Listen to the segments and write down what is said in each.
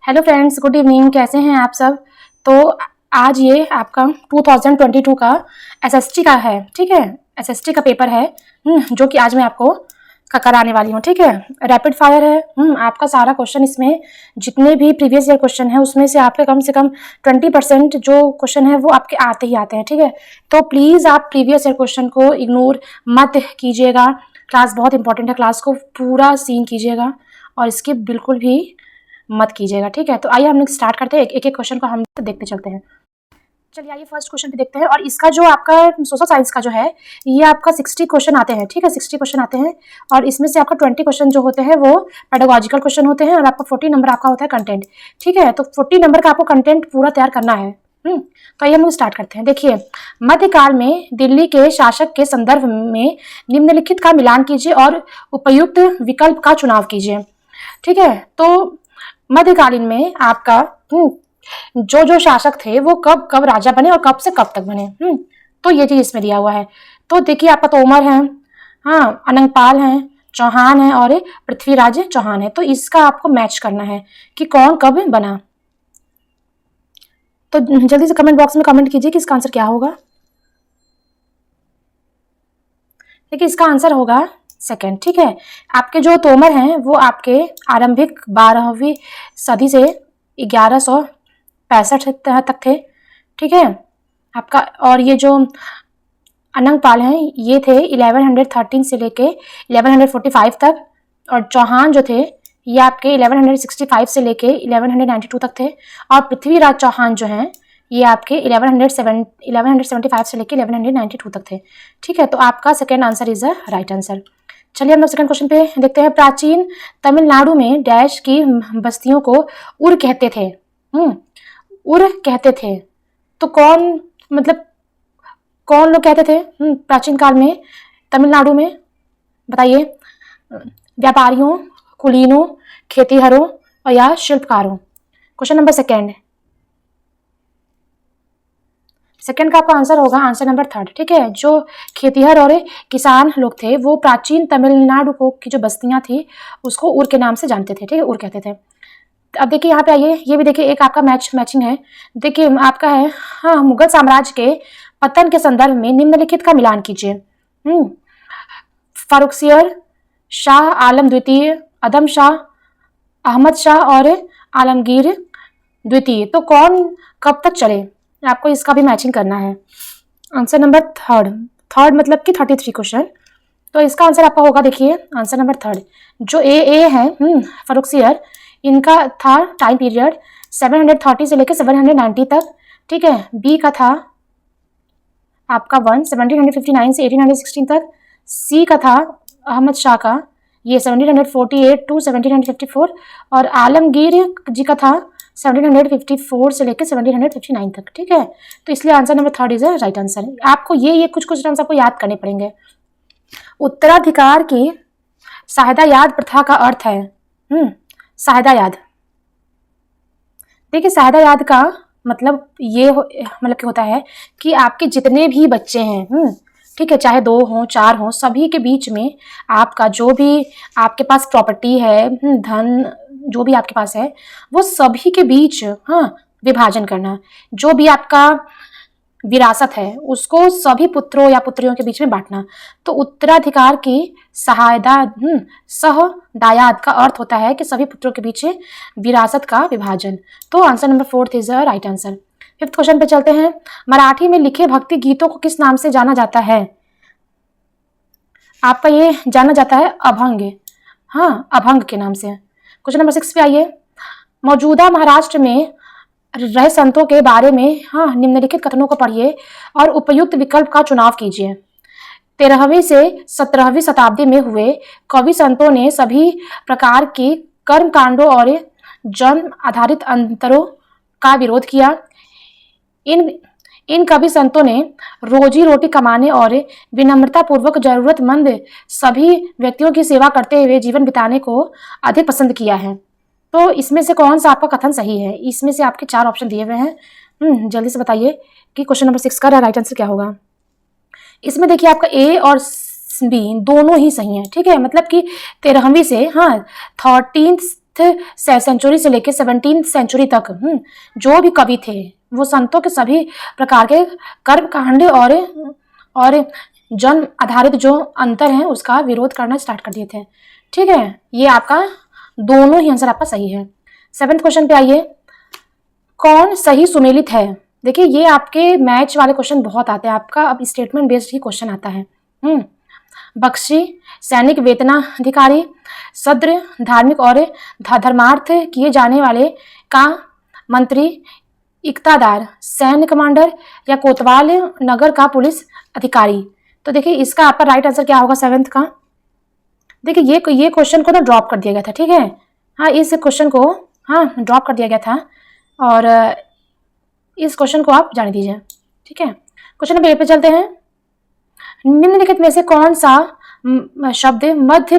Hello friends, good evening. कैसे हैं आप सब? तो आज ये आपका 2022 का एसएसटी का है, ठीक है। एसएसटी का पेपर है जो कि आज मैं आपको कराने वाली हूँ, ठीक है। रैपिड फायर है। आपका सारा क्वेश्चन इसमें जितने भी प्रीवियस ईयर क्वेश्चन है उसमें से आपके कम से कम 20% जो क्वेश्चन है वो आपके आते ही आते हैं, ठीक है। तो प्लीज़ आप प्रीवियस ईयर क्वेश्चन को इग्नोर मत कीजिएगा। क्लास बहुत इंपॉर्टेंट है, क्लास को पूरा सीन कीजिएगा और इसके बिल्कुल भी मत कीजिएगा, ठीक है। तो आइए हम लोग स्टार्ट करते हैं, एक एक क्वेश्चन को हम देखते चलते हैं। चलिए आइए फर्स्ट क्वेश्चन पे देखते हैं। और इसका जो आपका सोशल साइंस का जो है ये आपका 60 क्वेश्चन आते हैं, ठीक है। 60 क्वेश्चन आते हैं और इसमें से आपका 20 क्वेश्चन जो होते हैं वो पेडागोजिकल क्वेश्चन होते हैं और आपका 40 नंबर आपका होता है कंटेंट, ठीक है। तो 40 नंबर का आपको कंटेंट पूरा तैयार करना है। तो आइए हम लोग स्टार्ट करते हैं। देखिए, मध्यकाल में दिल्ली के शासक के संदर्भ में निम्नलिखित का मिलान कीजिए और उपयुक्त विकल्प का चुनाव कीजिए, ठीक है। तो मध्यकालीन में आपका जो जो शासक थे वो कब कब राजा बने और कब से कब तक बने, तो ये चीज इसमें दिया हुआ है। तो देखिए, आपका तोमर है, हाँ, अनंगपाल है, चौहान है और पृथ्वीराज चौहान है। तो इसका आपको मैच करना है कि कौन कब बना। तो जल्दी से कमेंट बॉक्स में कमेंट कीजिए कि इसका आंसर क्या होगा। देखिए, इसका आंसर होगा सेकंड, ठीक है। आपके जो तोमर हैं वो आपके आरंभिक 12वीं सदी से 1165 तक थे, ठीक है आपका। और ये जो अनंगपाल हैं ये थे 1113 से लेके 1145 तक। और चौहान जो थे ये आपके 1165 से लेके 1192 तक थे। और पृथ्वीराज चौहान जो हैं ये आपके 1175 से लेके 1192 तक थे, ठीक है। तो आपका second answer is the right answer. चलिए हम लोग सेकंड क्वेश्चन पे देखते हैं। प्राचीन तमिलनाडु में डैश की बस्तियों को उर कहते थे, उर कहते थे। तो कौन, मतलब कौन लोग कहते थे प्राचीन काल में तमिलनाडु में? बताइए। व्यापारियों, कुलीनों, खेतीहरों और या शिल्पकारों। क्वेश्चन नंबर सेकेंड का आपका आंसर होगा आंसर नंबर थर्ड, ठीक है। जो खेतीहर और किसान लोग थे वो प्राचीन तमिलनाडु को की जो बस्तियां थी उसको उर के नाम से जानते थे, ठीक है, उर कहते थे। अब देखिए यहाँ पे आइए, ये भी देखिए एक आपका मैचिंग है। देखिए आपका है, हाँ, मुगल साम्राज्य के पतन के संदर्भ में निम्नलिखित का मिलान कीजिए। फारुखसियर, शाह आलम द्वितीय, अदम शाह, अहमद शाह और आलमगीर द्वितीय। तो कौन कब तक चले, आपको इसका भी मैचिंग करना है। आंसर नंबर थर्ड मतलब कि 33 क्वेश्चन। तो इसका आंसर आपका होगा, देखिए आंसर नंबर थर्ड। जो ए है फारुखसियर, इनका था टाइम पीरियड 730 से लेकर 790 तक, ठीक है। बी का था आपका 1759 से 1816 तक। सी का था अहमद शाह का, ये 1748 टू 1754। और आलमगीर जी का था 1754 से लेकर 1759 तक, ठीक है। तो इसलिए answer number third is right answer. आपको ये कुछ टर्म्स आपको याद करने पड़ेंगे। उत्तराधिकार की सहायता याद प्रथा का अर्थ है सहायता याद। देखिए, सहायता याद का मतलब ये मतलब क्या होता है कि आपके जितने भी बच्चे हैं, ठीक है, चाहे 2 हों 4 हों, सभी के बीच में आपका जो भी आपके पास प्रॉपर्टी है, धन जो भी आपके पास है वो सभी के बीच विभाजन करना। जो भी आपका विरासत है उसको सभी पुत्रों या पुत्रियों के बीच में बांटना। तो उत्तराधिकार की सहायता सहदायाद का अर्थ होता है कि सभी पुत्रों के बीच विरासत का विभाजन। तो answer number fourth is the right answer. Fifth question पे चलते हैं। मराठी में लिखे भक्ति गीतों को किस नाम से जाना जाता है? आपका ये जाना जाता है अभंग, अभंग के नाम से। क्वेश्चन नंबर 6 पे आइए। मौजूदा महाराष्ट्र में रहे संतों के बारे में निम्नलिखित कथनों को पढ़िए और उपयुक्त विकल्प का चुनाव कीजिए। 13वीं से 17वीं शताब्दी में हुए कवि संतों ने सभी प्रकार के कर्म कांडों और जन्म आधारित अंतरों का विरोध किया। इन कवि संतों ने रोजी रोटी कमाने और विनम्रता पूर्वक जरूरतमंद सभी व्यक्तियों की सेवा करते हुए जीवन बिताने को अधिक पसंद किया है। तो इसमें से कौन सा आपका कथन सही है? इसमें से आपके 4 ऑप्शन दिए हुए हैं, जल्दी से बताइए कि क्वेश्चन नंबर 6 का राइट आंसर क्या होगा। इसमें देखिए आपका ए और बी दोनों ही सही हैं, ठीक है। मतलब कि 13वीं से 13th सेंचुरी से लेकर 17th सेंचुरी तक जो भी कवि थे वो संतों के सभी प्रकार के कर्म कांड और जन्म आधारित जो अंतर है उसका विरोध करना स्टार्ट कर दिए थे। ठीक है, ये आपका दोनों ही आंसर आपका सही है। 7th क्वेश्चन पे आइए, कौन सही सुमेलित है? देखिए ये आपके मैच वाले क्वेश्चन बहुत आते हैं, आपका अब स्टेटमेंट बेस्ड ही क्वेश्चन आता है। बख्शी, सैनिक वेतनाधिकारी, सद्र, धार्मिक और धर्मार्थ किए जाने वाले का मंत्री, इक्तादार, सैन्य कमांडर या कोतवाल नगर का पुलिस अधिकारी। तो देखिए इसका आपका राइट आंसर क्या होगा 7th का? देखिए ये क्वेश्चन को ना ड्रॉप कर दिया गया था। ठीक है, हाँ इस क्वेश्चन को ड्रॉप कर दिया गया था और इस क्वेश्चन को आप जान दीजिए। ठीक है, क्वेश्चन नंबर 8 पे चलते हैं। निम्नलिखित में से कौन सा शब्द मध्य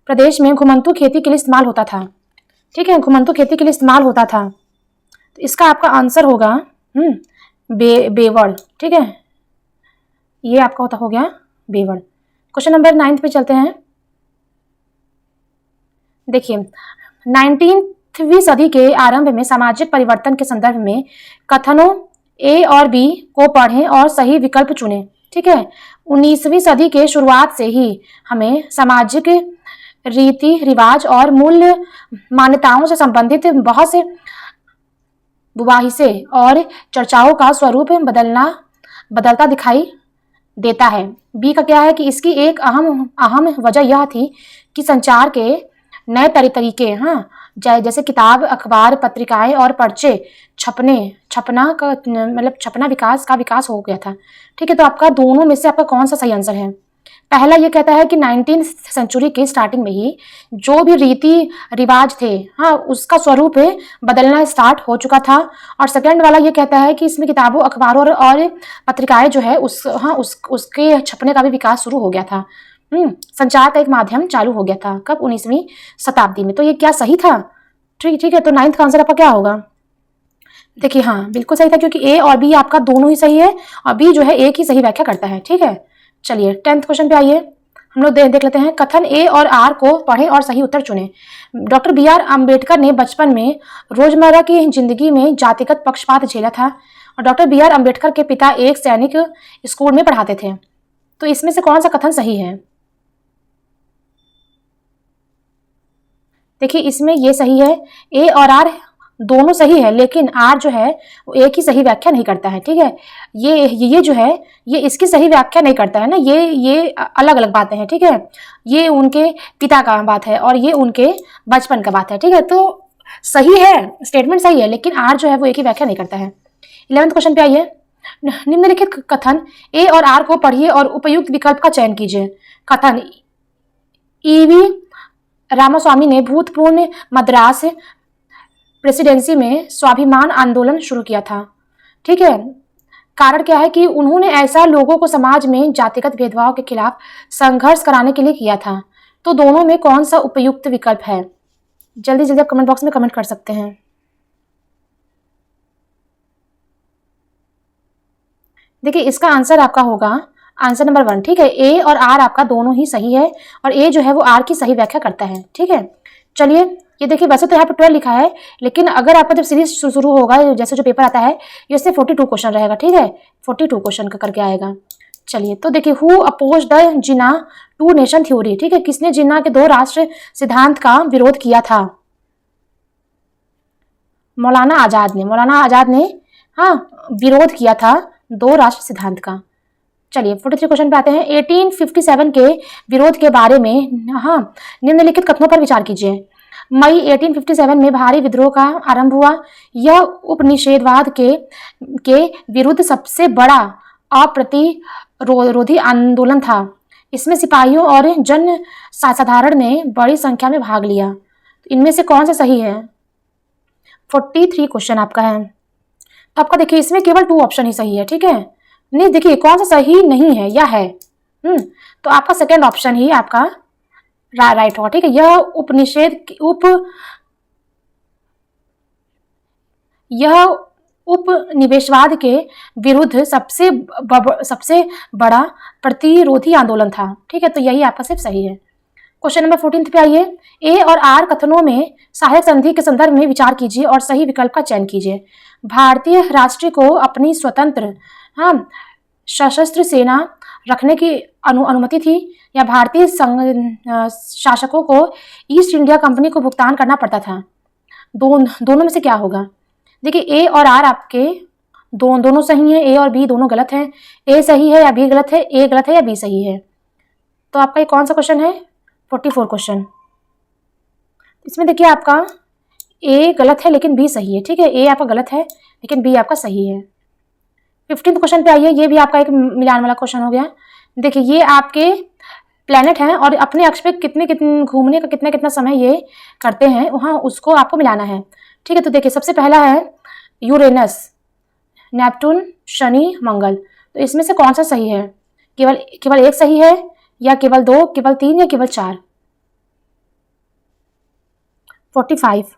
प्रदेश में घुमंतू खेती के लिए इस्तेमाल होता था? ठीक है, घुमंतू खेती के लिए इस्तेमाल होता था, तो इसका आपका आंसर होगा बेवड़। ठीक है, ये आपका होता हो गया बेवड़। क्वेश्चन नंबर 9 पे चलते हैं। देखिए 19वीं सदी के आरंभ में सामाजिक परिवर्तन के संदर्भ में कथनों ए और बी को पढ़ें और सही विकल्प चुनें। ठीक है, 19वीं सदी के शुरुआत से ही हमें सामाजिक रीति रिवाज और मूल्य मान्यताओं से संबंधित बहुत से मुबाहिसे और चर्चाओं का स्वरूप बदलता दिखाई देता है। बी का क्या है कि इसकी एक अहम वजह यह थी कि संचार के नए तरीके जैसे किताब, अखबार, पत्रिकाएं और पर्चे छपना विकास हो गया था। ठीक है, तो आपका दोनों में से आपका कौन सा सही आंसर है? पहला ये कहता है कि 19th सेंचुरी के स्टार्टिंग में ही जो भी रीति रिवाज थे उसका स्वरूप बदलना स्टार्ट हो चुका था। और सेकंड वाला ये कहता है कि इसमें किताबों, अखबारों और पत्रिकाएं जो है उसके छपने का भी विकास शुरू हो गया था। संचार का एक माध्यम चालू हो गया था। कब? 19वीं शताब्दी में। तो ये क्या सही था? ठीक है, तो 9th का आंसर आपका क्या होगा? देखिए हाँ बिल्कुल सही था, क्योंकि ए और बी आपका दोनों ही सही है और बी जो है एक ही सही व्याख्या करता है। ठीक है, चलिए 10th क्वेश्चन पे आइए, हम लोग देख लेते हैं। कथन ए और आर को पढ़ें और सही उत्तर चुनें। डॉक्टर बी आर अम्बेडकर ने बचपन में रोजमर्रा की जिंदगी में जातिगत पक्षपात झेला था और डॉक्टर बी आर अम्बेडकर के पिता एक सैनिक स्कूल में पढ़ाते थे। तो इसमें से कौन सा कथन सही है? देखिए इसमें ये सही है, ए और आर दोनों सही है, लेकिन आर जो है वो एक ही सही व्याख्या नहीं करता है। ठीक है, ये जो है ये इसकी सही व्याख्या नहीं करता है ना, ये अलग अलग बातें हैं। ठीक है, ये उनके पिता का बात है और ये उनके बचपन का बात है। ठीक है, तो सही है, स्टेटमेंट सही है, लेकिन आर जो है वो एक ही व्याख्या नहीं करता है। 11th क्वेश्चन पे आइए। निम्नलिखित कथन ए और आर को पढ़िए और उपयुक्त विकल्प का चयन कीजिए। कथन, ईवी रामास्वामी ने भूतपूर्व मद्रास प्रेसिडेंसी में स्वाभिमान आंदोलन शुरू किया था। ठीक है, कारण क्या है कि उन्होंने ऐसा लोगों को समाज में जातिगत भेदभाव के खिलाफ संघर्ष कराने के लिए किया था। तो दोनों में कौन सा उपयुक्त विकल्प है? जल्दी जल्दी आप कमेंट बॉक्स में कमेंट कर सकते हैं। देखिए इसका आंसर आपका होगा आंसर नंबर 1। ठीक है, ए और आर आपका दोनों ही सही है और ए जो है वो आर की सही व्याख्या करता है। ठीक है, चलिए ये देखिए वैसे तो यहाँ पे 12 लिखा है, लेकिन अगर आपका जब सीरीज शुरू होगा जैसे जो पेपर आता है ये इससे 42 क्वेश्चन रहेगा। ठीक है, 42 क्वेश्चन का करके आएगा। चलिए तो देखिए, who oppose the Jinnah two nation theory. ठीक है, किसने जिन्ना के 2 राष्ट्र सिद्धांत का विरोध किया था? मौलाना आजाद ने विरोध किया था 2 राष्ट्र सिद्धांत का। चलिए 43 क्वेश्चन पे आते हैं। 1857 के विरोध के बारे में निम्नलिखित कथनों पर विचार कीजिए। मई 1857 में भारी विद्रोह का आरंभ हुआ। यह उपनिषेधवाद के विरुद्ध सबसे बड़ा अप्रतिरोधी आंदोलन था। इसमें सिपाहियों और जन साधारण ने बड़ी संख्या में भाग लिया। इनमें से कौन सा सही है? 43 क्वेश्चन आपका है, तो आपका देखिए इसमें केवल 2 ऑप्शन ही सही है। ठीक है, नहीं देखिए कौन सा सही नहीं है या है, तो आपका सेकेंड ऑप्शन ही आपका राइट होगा। ठीक है, यह उपनिवेशवाद के विरुद्ध सबसे बड़ा प्रतिरोधी आंदोलन था। ठीक है, तो यही आपका सिर्फ सही है। क्वेश्चन नंबर 14 पे आइए। ए और आर कथनों में सहायक संधि के संदर्भ में विचार कीजिए और सही विकल्प का चयन कीजिए। भारतीय राष्ट्र को अपनी स्वतंत्र सशस्त्र सेना रखने की अनुमति थी, या भारतीय शासकों को ईस्ट इंडिया कंपनी को भुगतान करना पड़ता था। दोनों में से क्या होगा? देखिए ए और आर आपके दोनों सही है, ए और बी दोनों गलत हैं। ए सही है या बी गलत है? ए गलत है या बी सही है? तो आपका ये कौन सा क्वेश्चन है? 44 क्वेश्चन। इसमें देखिए आपका ए गलत है लेकिन बी सही है, ठीक है। ए आपका गलत है लेकिन बी आपका सही है। 15 क्वेश्चन पे आइए। ये भी आपका एक मिलान वाला क्वेश्चन हो गया। देखिए ये आपके प्लैनेट हैं और अपने अक्ष पे कितने घूमने का कितना समय ये करते हैं, वहाँ उसको आपको मिलाना है, ठीक है। तो देखिए सबसे पहला है यूरेनस, नेपटून, शनि, मंगल। तो इसमें से कौन सा सही है? केवल एक सही है, या केवल 2, केवल 3 या केवल 4? 45।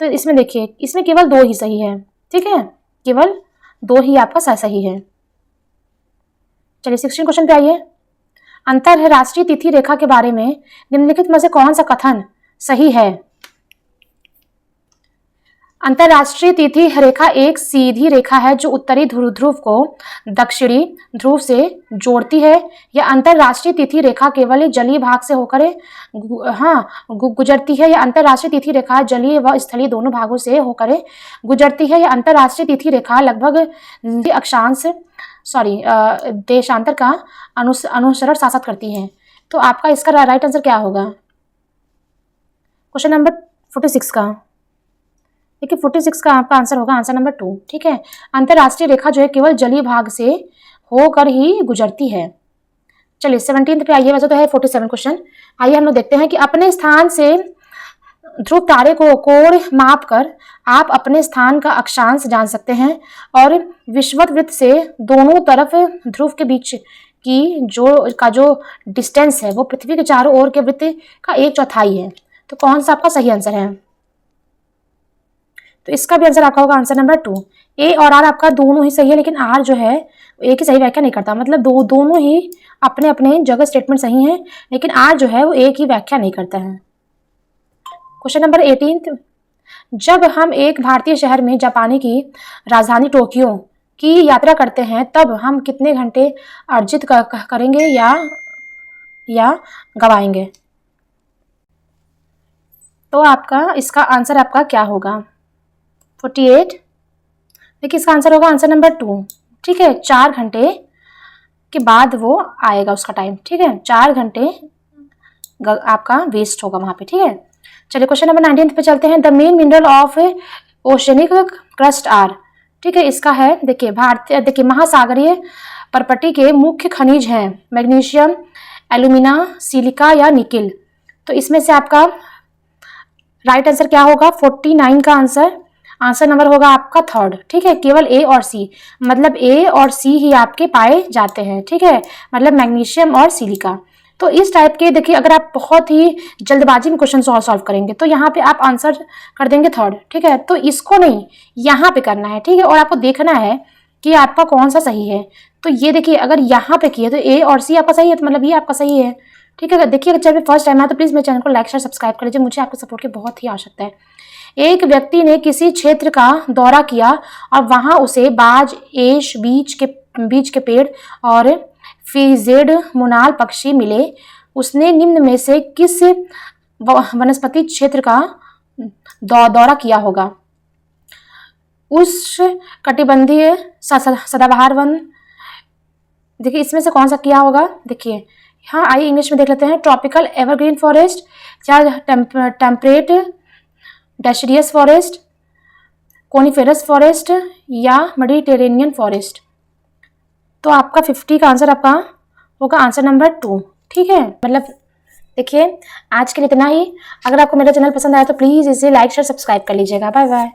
तो इसमें देखिए इसमें केवल 2 ही सही है, ठीक है। केवल 2 ही आपका सही है। चलिए 16 क्वेश्चन पे आइए। अंतरराष्ट्रीय तिथि रेखा के बारे में निम्नलिखित में से कौन सा कथन सही है? अंतरराष्ट्रीय तिथि रेखा एक सीधी रेखा है जो उत्तरी ध्रुव को दक्षिणी ध्रुव से जोड़ती है। या अंतरराष्ट्रीय तिथि रेखा केवल जलीय भाग से होकर गुजरती है। या अंतरराष्ट्रीय तिथि रेखा जलीय व स्थलीय दोनों भागों से होकर गुजरती है। या अंतरराष्ट्रीय तिथि रेखा लगभग अक्षांश देशांतर का अनुसरण शासित करती है। तो आपका इसका राइट आंसर क्या होगा? क्वेश्चन नंबर 46 का, देखिए 46 का आपका आंसर होगा आंसर नंबर 2, ठीक है। अंतरराष्ट्रीय रेखा जो है केवल जलीय भाग से होकर ही गुजरती है। चलिए 17 पे आइए। वैसे तो है 47 क्वेश्चन। आइए हम लोग देखते हैं कि अपने स्थान से ध्रुव तारे को कोण माप कर आप अपने स्थान का अक्षांश जान सकते हैं, और विषुवत वृत्त से दोनों तरफ ध्रुव के बीच की जो डिस्टेंस है वो पृथ्वी के चारों ओर के वृत्त का 1/4 है। तो कौन सा आपका सही आंसर है? तो इसका भी आंसर आपका होगा आंसर नंबर 2। ए और आर आपका दोनों ही सही है, लेकिन आर जो है एक ही सही व्याख्या नहीं करता। मतलब दोनों ही अपने अपने जगह स्टेटमेंट सही हैं, लेकिन आर जो है वो एक ही व्याख्या नहीं करता है। Question number 18। जब हम एक भारतीय शहर में जापानी की राजधानी टोक्यो की यात्रा करते हैं तब हम कितने घंटे अर्जित करेंगे या गवाएंगे? तो आपका इसका आंसर आपका क्या होगा? 48। देखिए इसका आंसर होगा आंसर नंबर 2, ठीक है। 4 घंटे के बाद वो आएगा उसका टाइम, ठीक है। 4 घंटे आपका वेस्ट होगा वहां पे, ठीक है। चलिए क्वेश्चन नंबर 19 पे चलते हैं। The main mineral of oceanic crust are, ठीक है। इसका है देखिए महासागरीय परपटी के मुख्य खनिज हैं मैग्नीशियम, एल्यूमिना, सिलिका या निकिल। तो इसमें से आपका राइट आंसर क्या होगा? 49 का आंसर नंबर होगा आपका 3rd, ठीक है। केवल ए और सी, मतलब ए और सी ही आपके पाए जाते हैं, ठीक है। मतलब मैग्नीशियम और सिलिका। तो इस टाइप के देखिए अगर आप बहुत ही जल्दबाजी में क्वेश्चन सॉल्व करेंगे तो यहाँ पे आप आंसर कर देंगे 3rd, ठीक है। तो इसको नहीं यहाँ पे करना है, ठीक है। और आपको देखना है कि आपका कौन सा सही है। तो ये देखिए अगर यहाँ पे किए तो ए और सी आपका सही है, तो मतलब ये आपका सही है, ठीक है। देखिए अगर चैनल फर्स्ट टाइम है तो प्लीज़ मेरे चैनल को लाइक शेयर सब्सक्राइब कर लीजिए, मुझे आपके सपोर्ट की बहुत ही आवश्यकता है। एक व्यक्ति ने किसी क्षेत्र का दौरा किया और वहां उसे बाज, एश, बीच के पेड़ और फिजेड मोनाल पक्षी मिले। उसने निम्न में से किस वनस्पति क्षेत्र का दौरा किया होगा? उस कटिबंधीय सदाबहार वन। देखिए इसमें से कौन सा किया होगा? देखिए हाँ आइए इंग्लिश में देख लेते हैं। ट्रॉपिकल एवरग्रीन फॉरेस्ट, या temperate deciduous forest, coniferous forest या मेडिटेरेनियन फॉरेस्ट। तो आपका 50 का आंसर आपका होगा आंसर नंबर 2, ठीक है। मतलब देखिए आज के लिए इतना ही। अगर आपको मेरा चैनल पसंद आया तो प्लीज़ इसे लाइक शेयर सब्सक्राइब कर लीजिएगा। Bye bye.